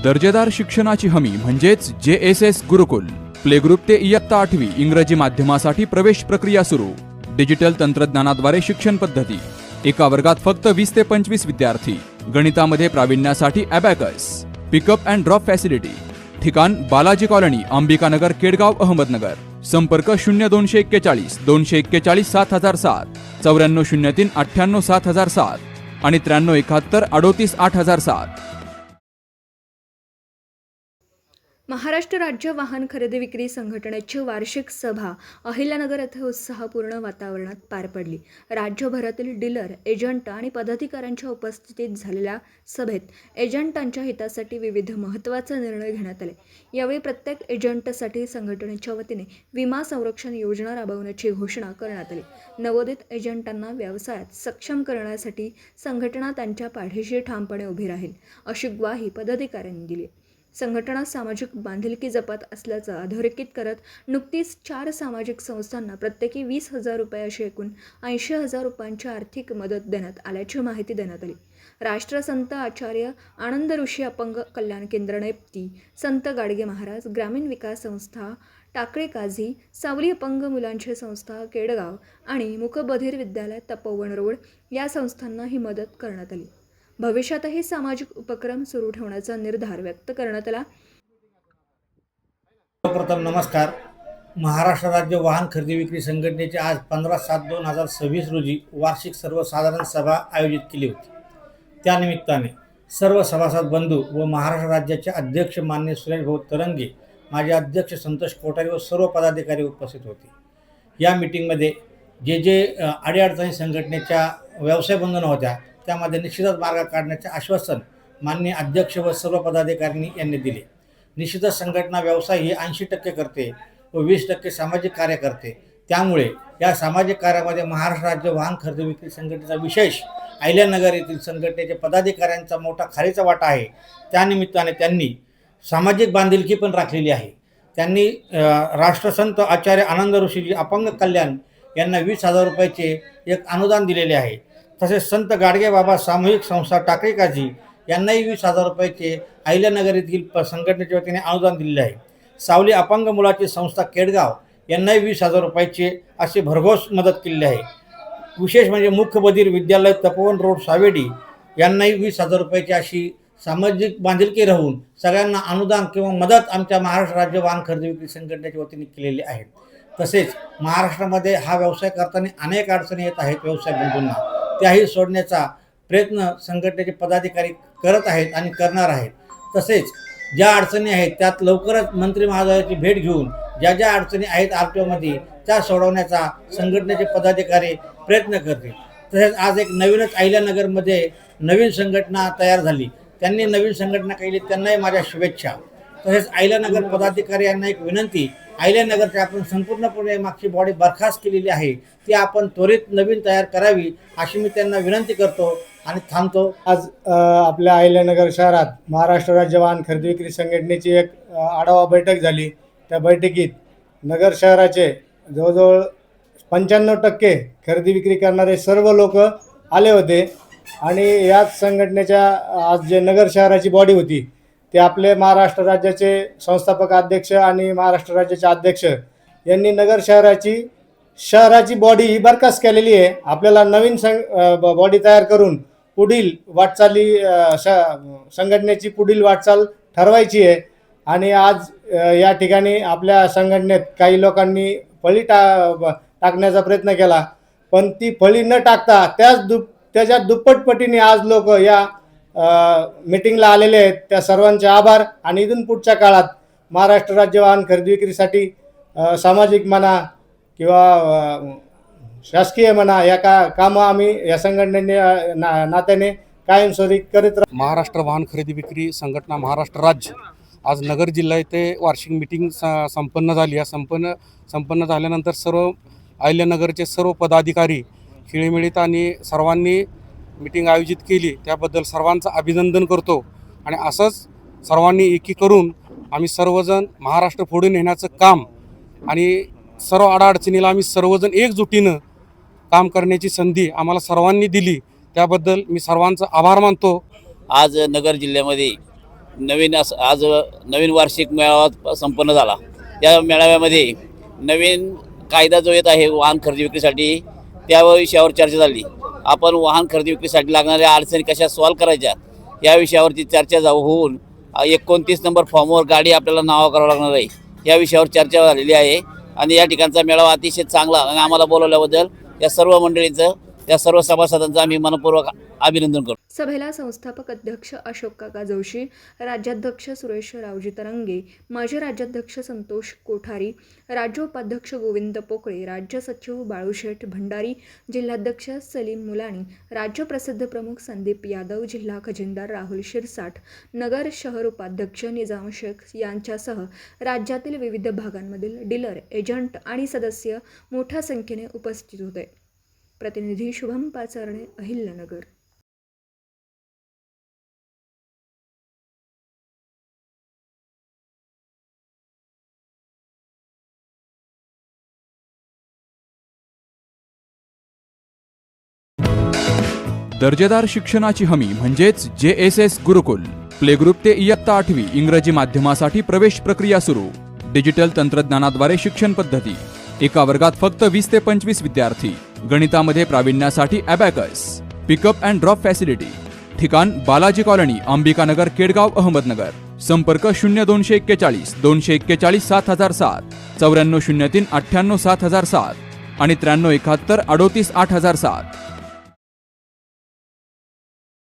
दर्जेदार शिक्षणाची हमी म्हणजेच JSS गुरुकुल. प्ले ग्रुप ते इयत्ता 8वी इंग्रजी माध्यमासाठी प्रवेश प्रक्रिया सुरू. डिजिटल तंत्रज्ञानाद्वारे शिक्षण पद्धती. एका वर्गात फक्त 20 ते 25 विद्यार्थी. गणितामध्ये प्रावीण्यासाठी abacus. Pickup and drop facility. ठिकाण बालाजी कॉलनी, अंबिकानगर, केडगाव, अहमदनगर. संपर्क 0241 241 7007, 9403 98 7007 आणि 9371 38 8007. महाराष्ट्र राज्य वाहन खरेदी विक्री संघटनेची वार्षिक सभा अहिल्यानगर येथे उत्साहपूर्ण वातावरणात पार पडली. राज्यभरातील डीलर, एजंट आणि पदाधिकाऱ्यांच्या उपस्थितीत झालेल्या सभेत एजंटांच्या हितासाठी विविध महत्त्वाचे निर्णय घेण्यात आले. यावेळी प्रत्येक एजंटसाठी संघटनेच्या वतीने विमा संरक्षण योजना राबवण्याची घोषणा करण्यात आली. नवोदित एजंटांना व्यवसायात सक्षम करण्यासाठी संघटना त्यांच्या पाठीशी ठामपणे उभी राहील, अशी ग्वाही पदाधिकाऱ्यांनी दिली. संघटना सामाजिक बांधिलकी जपत असल्याचं अधोरेखित करत नुकतीच 4 सामाजिक संस्थांना प्रत्येकी 20,000 रुपये अशी एकूण 80,000 रुपयांची आर्थिक मदत देण्यात आल्याची माहिती देण्यात आली. राष्ट्रसंत आचार्य आनंद ऋषी अपंग कल्याण केंद्र नेप्ती, संत गाडगे महाराज ग्रामीण विकास संस्था टाकळे काझी, सावली अपंग मुलांची संस्था केडगाव आणि मूकबधिर विद्यालय तपोवन रोड या संस्थांना ही मदत करण्यात आली. भविष्यातही सामाजिक उपक्रम सुरू ठेवण्याचा निर्धार व्यक्त करण्यात आला. सर्वप्रथम नमस्कार. महाराष्ट्र राज्य वाहन खरेदी विक्री संघटनेची आज 15/7/2026 रोजी वार्षिक सर्वसाधारण सभा आयोजित केली होती. त्यानिमित्ताने सर्व सभासद बंधू व महाराष्ट्र राज्याचे अध्यक्ष माननीय सुरेश भाऊ तरंगे, माजी अध्यक्ष संतोष कोठारी व सर्व पदाधिकारी उपस्थित होते. या मीटिंगमध्ये जे अडीअडचणी संघटनेच्या व्यवसाय बंधनं होत्या त्यामध्ये निश्चितच मार्ग काढण्याचे आश्वासन माननीय अध्यक्ष व सर्व पदाधिकाऱ्यांनी यांनी दिले. निश्चितच संघटना व्यवसाय ही 80% करते व 20% सामाजिक कार्य करते. त्यामुळे या सामाजिक कार्यामध्ये महाराष्ट्र राज्य वाहन खरेदी विक्री संघटनेचा विशेष अहिल्यानगर येथील संघटनेचे पदाधिकाऱ्यांचा मोठा खारीचा वाटा आहे. त्यानिमित्ताने त्यांनी सामाजिक बांधिलकी पण राखलेली आहे. त्यांनी राष्ट्रसंत आचार्य आनंद ऋषीजी अपंग कल्याण यांना 20,000 रुपयाचे एक अनुदान दिलेले आहे. तसेच संत गाडगे बाबा सामूहिक संस्था टाकळी काझी यांनाही 20,000 रुपयाचे अहिल्यानगर येथील संघटनेच्या वतीने अनुदान दिलेले आहे. सावली अपंग मुलाची संस्था केडगाव यांनाही 20,000 रुपयाचे असे भरघोस मदत केलेली आहे. विशेष म्हणजे मूकबधिर विद्यालय तपोवन रोड सावेडी यांनाही 20,000 रुपयाची अशी सामाजिक बांधिलकी राहून सगळ्यांना अनुदान किंवा मदत आमच्या महाराष्ट्र राज्य वाहन खरेदी विक्री संघटनेच्या वतीने केलेली आहे. तसेच महाराष्ट्रामध्ये हा व्यवसाय करताना अनेक अडचणी येत आहेत व्यवसाय बंधूंना, त्याही सोडण्याचा प्रयत्न संघटनेचे पदाधिकारी करत आहेत आणि करणार आहेत. तसेच ज्या अडचणी आहेत त्यात लवकरच मंत्री महोदयाची भेट घेऊन ज्या अडचणी आहेत RTOमध्ये त्या सोडवण्याचा संघटनेचे पदाधिकारी प्रयत्न करतील. तसेच आज एक नवीनच अहिल्यानगरमध्ये नवीन संघटना तयार झाली. त्यांनी नवीन संघटना केली, त्यांनाही माझ्या शुभेच्छा. तसेच अहिल्यानगर पदाधिकारी यांना एक विनंती, अहिल्यानगरची आपण संपूर्णपणे मागची बॉडी बरखास्त केलेली आहे, ती आपण त्वरित नवीन तयार करावी अशी मी त्यांना विनंती करतो आणि थांबतो. आज आपल्या अहिल्यानगर शहरात महाराष्ट्र राज्य वाहन खरेदी विक्री संघटनेची एक आढावा बैठक झाली. त्या बैठकीत नगर शहराचे जवळजवळ 95% खरेदी विक्री करणारे सर्व लोक आले होते आणि याच संघटनेच्या आज जे नगर शहराची बॉडी होती ते आपले महाराष्ट्र राज्याचे संस्थापक अध्यक्ष आणि महाराष्ट्र राज्याचे अध्यक्ष यांनी नगर शहराची बॉडी ही बरखास्त केलेली आहे. आपल्याला नवीन बॉडी तयार करून पुढील वाटचाली संघटनेची पुढील वाटचाल ठरवायची आहे. आणि आज या ठिकाणी आपल्या संघटनेत काही लोकांनी फळी टाकण्याचा प्रयत्न केला, पण ती फळी न टाकता त्याच्या दुप्पट पटीने आज लोक या मीटिंगला आलेले आहेत. त्या सर्वांचे आभार. आणि इथून पुढच्या काळात महाराष्ट्र राज्य वाहन खरेदी विक्रीसाठी सामाजिक म्हणा किंवा शासकीय म्हणा या कामं आम्ही या संघटनेने नात्याने कायमस्वरूपी करीत राहू. महाराष्ट्र वाहन खरेदी विक्री संघटना महाराष्ट्र राज्य आज नगर जिल्हा येथे वार्षिक मीटिंग संपन्न झाली. या संपन्न झाल्यानंतर सर्व अहिल्यानगरचे सर्व पदाधिकारी खिळीमिळीत आणि सर्वांनी मीटिंग आयोजित केली. त्याबद्दल सर्वांचं अभिनंदन करतो. आणि असंच सर्वांनी एकी करून आम्ही सर्वजण महाराष्ट्र पुढे नेण्याचं काम आणि सर्व अडचणीला आम्ही सर्वजण एकजुटीनं काम करण्याची संधी आम्हाला सर्वांनी दिली. त्याबद्दल मी सर्वांचा आभार मानतो. आज नगर जिल्ह्यामध्ये आज नवीन वार्षिक मेळावा संपन्न झाला. या मेळाव्यामध्ये नवीन कायदा जो येत आहे वाहन खरेदी विक्रीसाठी त्या विषयावर चर्चा झाली. आपण वाहन खरेदी विक्रीसाठी लागणाऱ्या अडचणी कशा सॉल्व्ह करायच्या या विषयावरती चर्चा होऊन 29 नंबर फॉर्मवर गाडी आपल्याला नाव करावं लागणार आहे या विषयावर चर्चा झालेली आहे. आणि या ठिकाणचा मेळावा अतिशय चांगला आणि आम्हाला बोलवल्याबद्दल या सर्व मंडळींचं या सर्व सभासदांचं आम्ही मनपूर्वक अभिनंदन करतो. सभेला संस्थापक अध्यक्ष अशोक काका जोशी, राज्याध्यक्ष सुरेश रावजी तरंगे, माजी राज्याध्यक्ष संतोष कोठारी, राज्य उपाध्यक्ष गोविंद पोकळे, राज्य सचिव बाळूशेठ भंडारी, जिल्हाध्यक्ष सलीम मुलानी, राज्य प्रसिद्ध प्रमुख संदीप यादव, जिल्हा खजिनदार राहुल शिरसाट, नगर शहर उपाध्यक्ष निजाम शेख यांच्यासह राज्यातील विविध भागांमधील डीलर, एजंट आणि सदस्य मोठ्या संख्येने उपस्थित होते. प्रतिनिधी शुभम पाचारणे, अहिल्यानगर. दर्जेदार शिक्षणाची हमी म्हणजेच JSS गुरुकुल. प्ले ग्रुप ते इयत्ता 8वी इंग्रजी माध्यमासाठी प्रवेश प्रक्रिया सुरू. डिजिटल तंत्रज्ञानाद्वारे शिक्षण पद्धती. एका वर्गात फक्त 20 ते 25 विद्यार्थी. गणितामध्ये प्रावीण्यासाठी abacus. Pickup and drop facility. ठिकाण बालाजी कॉलनी, अंबिकानगर, केडगाव, अहमदनगर. संपर्क 0241 241 7007, 9403 98 7007 आणि 9371 38 8007.